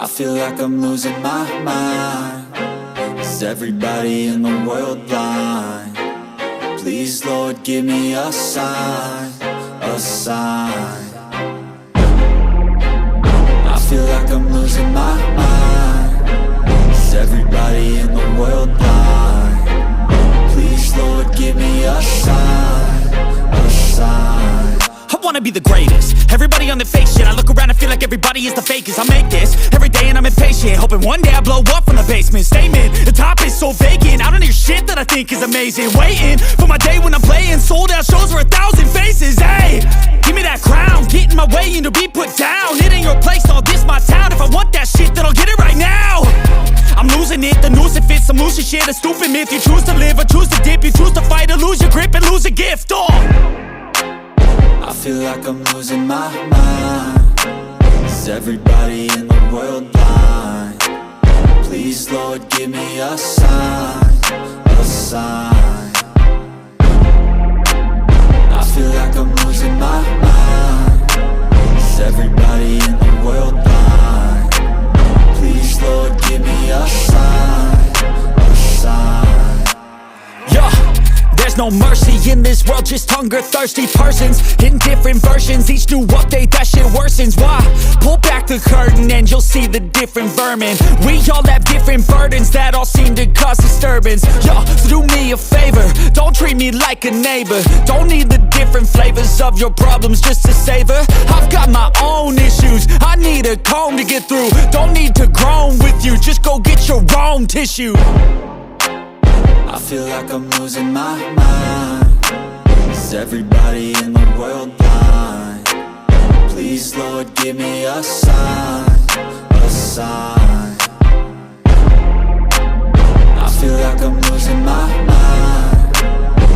I feel like I'm losing my mind. Is everybody in the world blind? Please, Lord, give me a sign, a sign. I feel like I'm losing my mind. Is everybody in the world blind? Please, Lord, give me a sign, a sign. I wanna be the greatest. Everybody on the fake shit. I look around and feel like everybody is the fakest. I make this every day and I'm impatient, hoping one day I blow up from the basement. Statement, the top is so vacant. I don't hear shit that I think is amazing. Waiting for my day when I'm playing sold out shows for 1,000 faces. Hey, give me that crown, get in my way and to be put down. It ain't your place, all this my town. If I want that shit, then I'll get it right now. I'm losing it, the noose it fits. I'm losing shit, a stupid myth. You choose to live or choose to dip. You choose to fight or lose your grip and lose a gift. I feel like I'm losing my mind. Is everybody in the world blind? Please, Lord, give me a sign, a sign. I feel like I'm losing my mind. Is everybody in the world blind? Please, Lord, give me a sign, a sign. Yeah. There's no mercy in this world, just hunger-thirsty persons in different versions. Each new update, that shit worsens. Why? Pull back the curtain and you'll see the different vermin. We all have different burdens that all seem to cause disturbance. Yo, so do me a favor, don't treat me like a neighbor. Don't need the different flavors of your problems just to savor. I've got my own issues, I need a comb to get through. Don't need to groan with you, just go get your own tissue. I feel like I'm losing my mind. Is everybody in the world blind? Please, Lord, give me a sign, a sign. I feel like I'm losing my mind.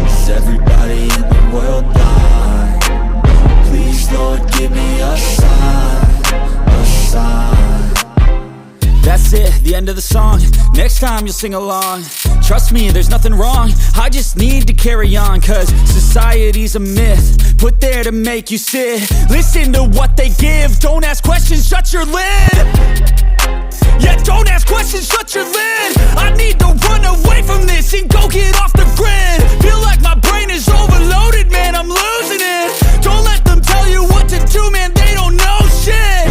Is everybody in the world blind? Please, Lord, give me a sign, a sign. That's it, the end of the song. Next time you'll sing along. Trust me, there's nothing wrong. I just need to carry on, cause society's a myth put there to make you sit. Listen to what they give. Don't ask questions, shut your lid. Yeah, don't ask questions, shut your lid. I need to run away from this and go get off the grid. Feel like my brain is overloaded, man, I'm losing it. Don't let them tell you what to do, man, they don't know shit.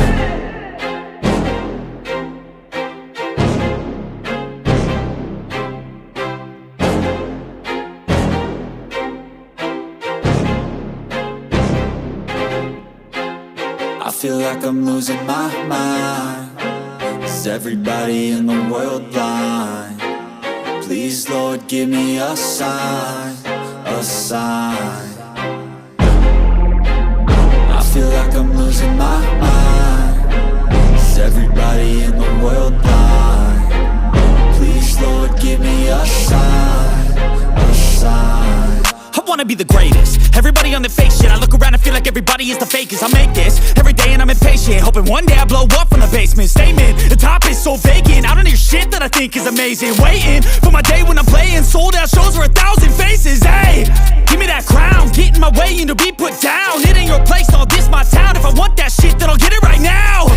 I feel like I'm losing my mind. Is everybody in the world blind? Please, Lord, give me a sign, a sign. I feel like I'm losing my mind. Is everybody in the world blind? Please, Lord, give me a sign, a sign. I wanna be the greatest. Everybody on the fake shit. I look around and feel like everybody is the fakest. I make this every day and I'm impatient, hoping one day I blow up from the basement. Statement, the top is so vacant. I don't hear shit that I think is amazing. Waiting for my day when I'm playing sold out shows for 1,000 faces. Hey, give me that crown, get in my way and to be put down. It ain't your place, all this my town. If I want that shit, then I'll get it right now.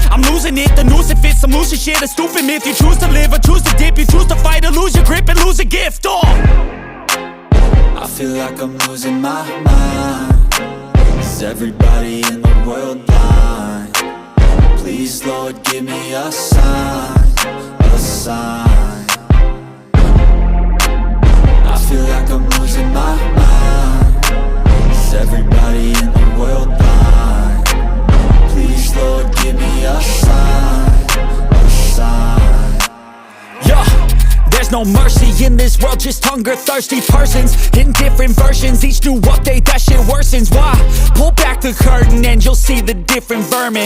I'm losing it, the noose it fits. I'm losing shit, a stupid myth. You choose to live or choose to dip. You choose to fight or lose your grip and lose a gift. I feel like I'm losing my mind. Is everybody in the world blind? Please, Lord, give me a sign, a sign. I feel like I'm losing my mind. Is everybody in the world blind? Please, Lord, give me a sign, a sign. Yeah. There's no mercy in this world, just hunger-thirsty persons in different versions. Each new update, that shit worsens. Why? Pull back the curtain and you'll see the different vermin.